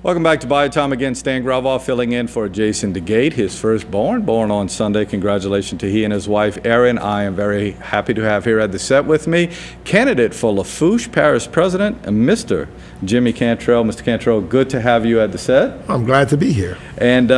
Welcome back to Bayou Time again. Stan Gravois filling in for Jason DeGate, his firstborn, born on Sunday. Congratulations to he and his wife, Erin. I am very happy to have here at the set with me candidate for Lafourche Parish President, Mr. Jimmy Cantrelle. Mr. Cantrelle, good to have you at the set. I'm glad to be here. And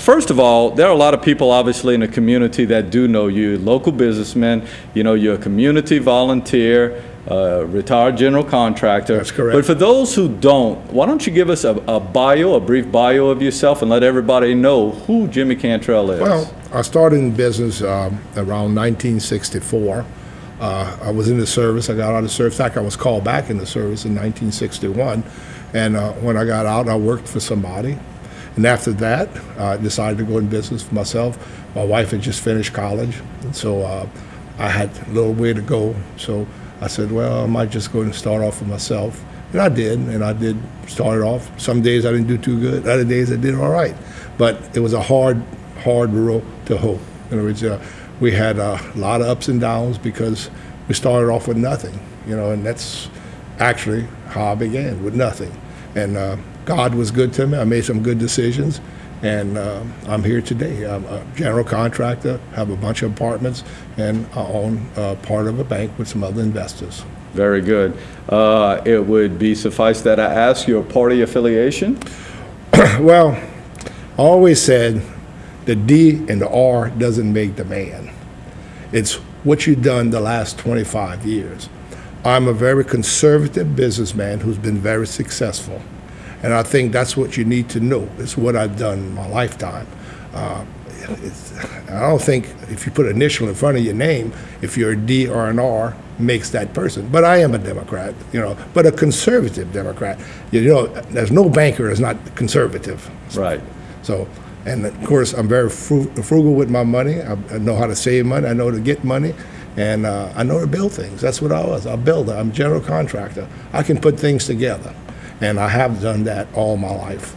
first of all, there are a lot of people obviously in the community that do know you, local businessmen. You know, you're a community volunteer, retired general contractor. That's correct. But for those who don't, why don't you give us a brief bio of yourself and let everybody know who Jimmy Cantrelle is? Well, I started in business around 1964. I was in the service. I got out of the service. In fact, I was called back in the service in 1961. And when I got out, I worked for somebody. And after that, I decided to go in business for myself. My wife had just finished college, and so I had a little way to go. So I said, well, I might just go and start off for myself. And I did start it off. Some days I didn't do too good. Other days I did all right. But it was a hard road to hoe. In other words, we had a lot of ups and downs because we started off with nothing, and that's actually how I began, with nothing. And God was good to me. I made some good decisions, and I'm here today. I'm a general contractor, have a bunch of apartments, and I own part of a bank with some other investors. Very good. It would be suffice that I ask your party affiliation? Well, I always said the D and the R doesn't make the man. It's what you've done the last 25 years. I'm a very conservative businessman who's been very successful. And I think that's what you need to know. It's what I've done in my lifetime. I don't think if you put an initial in front of your name, if you're a D or an R, makes that person. But I am a Democrat, but a conservative Democrat. There's no banker that's not conservative. Right. So, and of course, I'm very frugal with my money. I know how to save money. I know to get money. And I know to build things. That's what I was. I'm a builder. I'm a general contractor. I can put things together. And I have done that all my life.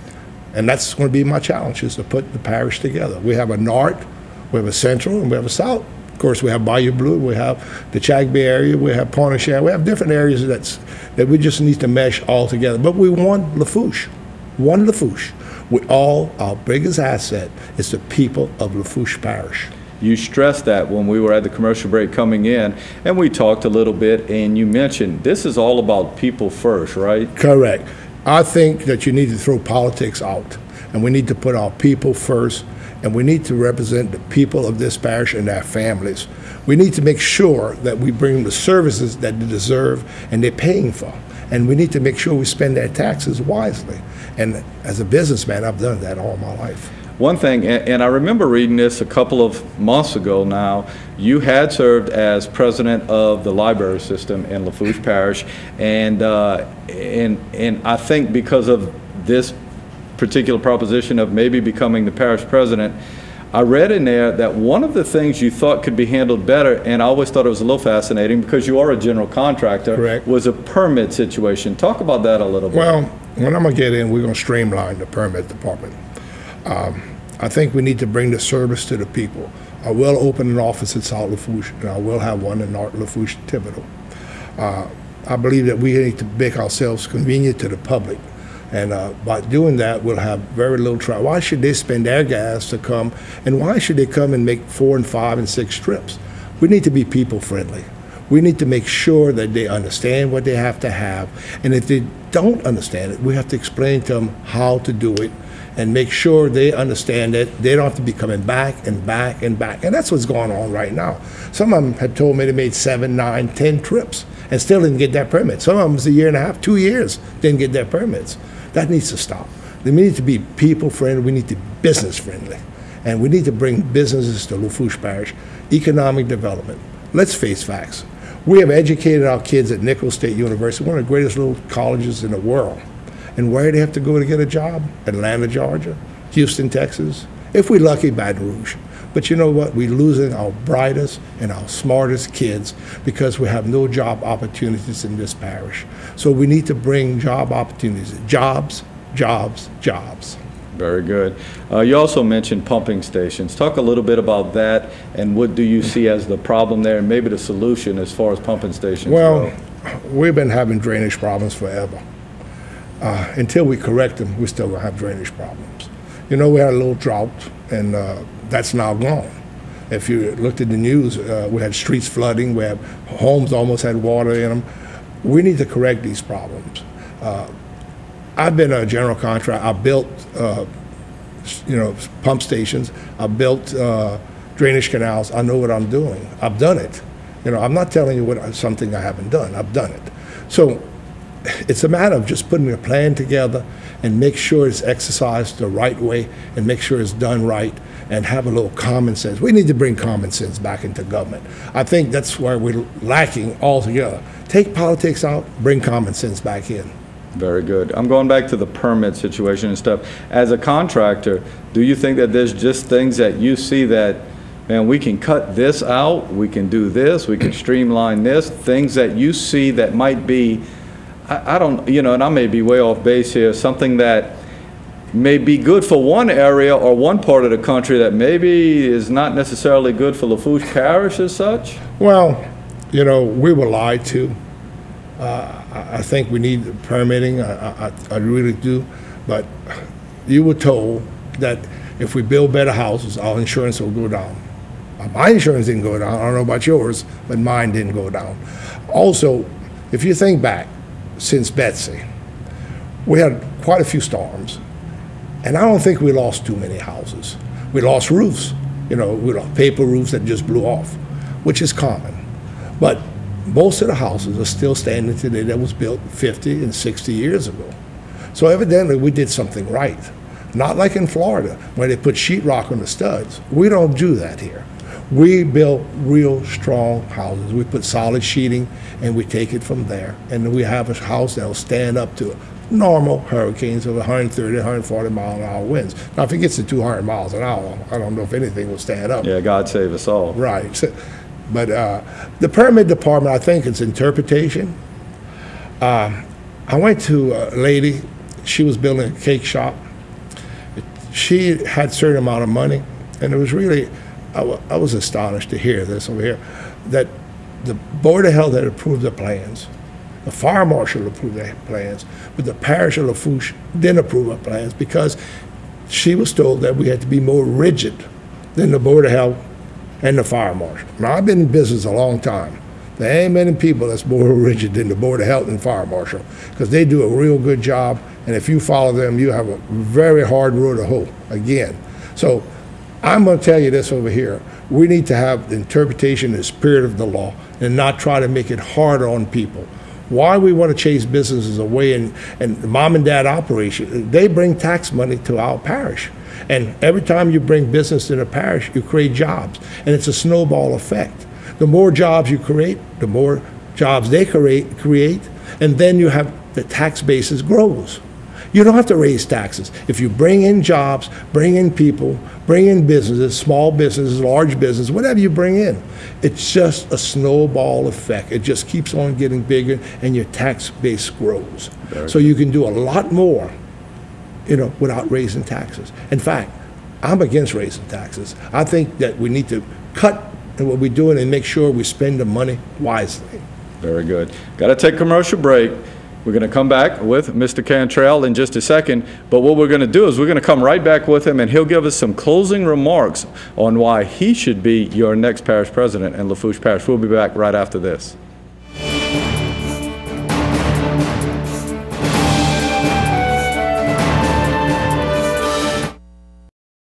And that's going to be my challenge, is to put the parish together. We have a north, we have a central, and we have a south. Of course, we have Bayou Blue, we have the Chag Bay area, we have Pointe-Charlotte. We have different areas that we just need to mesh all together. But we want Lafourche. One Lafourche. Our biggest asset is the people of Lafourche Parish. You stressed that when we were at the commercial break coming in, and we talked a little bit, and you mentioned this is all about people first, right? Correct. I think that you need to throw politics out, and we need to put our people first, and we need to represent the people of this parish and their families. We need to make sure that we bring them the services that they deserve and they're paying for, and we need to make sure we spend their taxes wisely. And as a businessman, I've done that all my life. One thing, and I remember reading this a couple of months ago now, you had served as president of the library system in Lafourche Parish, and I think because of this particular proposition of maybe becoming the parish president, I read in there that one of the things you thought could be handled better, and I always thought it was a little fascinating because you are a general contractor, correct, was a permit situation. Talk about that a little bit. Well, when I'm going to get in, we're going to streamline the permit department. I think we need to bring the service to the people. I will open an office in South Lafourche, and I will have one in North Lafourche, Thibodeau. I believe that we need to make ourselves convenient to the public. And by doing that, we'll have very little trouble. Why should they spend their gas to come? And why should they come and make 4 and 5 and 6 trips? We need to be people friendly. We need to make sure that they understand what they have to have. And if they don't understand it, we have to explain to them how to do it and make sure they understand that they don't have to be coming back and back and back. And that's what's going on right now. Some of them had told me they made 7, 9, 10 trips and still didn't get their permits. Some of them was a year and a half, 2 years, didn't get their permits. That needs to stop. We need to be people friendly. We need to be business friendly. And we need to bring businesses to Lafourche Parish, economic development. Let's face facts. We have educated our kids at Nicholls State University, one of the greatest little colleges in the world. And where do they have to go to get a job? Atlanta, Georgia, Houston, Texas. If we're lucky, Baton Rouge. But you know what? We're losing our brightest and our smartest kids because we have no job opportunities in this parish. So we need to bring job opportunities. Jobs, jobs, jobs. Very good. You also mentioned pumping stations. Talk a little bit about that, and what do you see as the problem there and maybe the solution as far as pumping stations go? Well, we've been having drainage problems forever. until we correct them, we're still going to have drainage problems. You know, we had a little drought, and that's now gone. If you looked at the news, we had streets flooding, we had homes almost had water in them. We need to correct these problems. I've been a general contractor. I built, pump stations. I built drainage canals. I know what I'm doing. I've done it. I'm not telling you something I haven't done. I've done it. So it's a matter of just putting a plan together and make sure it's exercised the right way and make sure it's done right and have a little common sense. We need to bring common sense back into government. I think that's where we're lacking altogether. Take politics out, bring common sense back in. Very good. I'm going back to the permit situation and stuff. As a contractor, do you think that there's just things that you see that, man, we can cut this out, we can do this, we can streamline this, things that you see that might be, I don't, and I may be way off base here, something that may be good for one area or one part of the country that maybe is not necessarily good for Lafourche Parish as such? Well, we were lied to. I think we need permitting. I really do. But you were told that if we build better houses, our insurance will go down. My insurance didn't go down. I don't know about yours, but mine didn't go down. Also, if you think back, since Betsy, we had quite a few storms. And I don't think we lost too many houses. We lost roofs, we lost paper roofs that just blew off, which is common. But most of the houses are still standing today that was built 50 and 60 years ago. So evidently we did something right. Not like in Florida, where they put sheetrock on the studs. We don't do that here. We build real strong houses. We put solid sheeting and we take it from there. And we have a house that'll stand up to normal hurricanes of 130, 140 mile an hour winds. Now, if it gets to 200 miles an hour, I don't know if anything will stand up. Yeah, God save us all. Right. But the permit department, I think it's interpretation. I went to a lady, she was building a cake shop. She had a certain amount of money, and it was really, I was astonished to hear this over here, that the Board of Health had approved the plans. The fire marshal approved the plans, but the parish of Lafourche didn't approve the plans because she was told that we had to be more rigid than the Board of Health and the fire marshal. Now, I've been in business a long time. There ain't many people that's more rigid than the Board of Health and fire marshal because they do a real good job, and if you follow them, you have a very hard road to hoe again. So I'm going to tell you this over here. We need to have the interpretation and the spirit of the law and not try to make it harder on people. Why we want to chase businesses away and the mom and dad operation, they bring tax money to our parish. And every time you bring business to the parish, you create jobs. And it's a snowball effect. The more jobs you create, the more jobs they create, and then you have the tax basis grows. You don't have to raise taxes. If you bring in jobs, bring in people, bring in businesses, small businesses, large business, whatever you bring in, it's just a snowball effect. It just keeps on getting bigger and your tax base grows. So you can do a lot more, without raising taxes. In fact, I'm against raising taxes. I think that we need to cut in what we're doing and make sure we spend the money wisely. Very good. Got to take a commercial break. We're going to come back with Mr. Cantrelle in just a second, but what we're going to do is we're going to come right back with him, and he'll give us some closing remarks on why he should be your next parish president in Lafourche Parish. We'll be back right after this.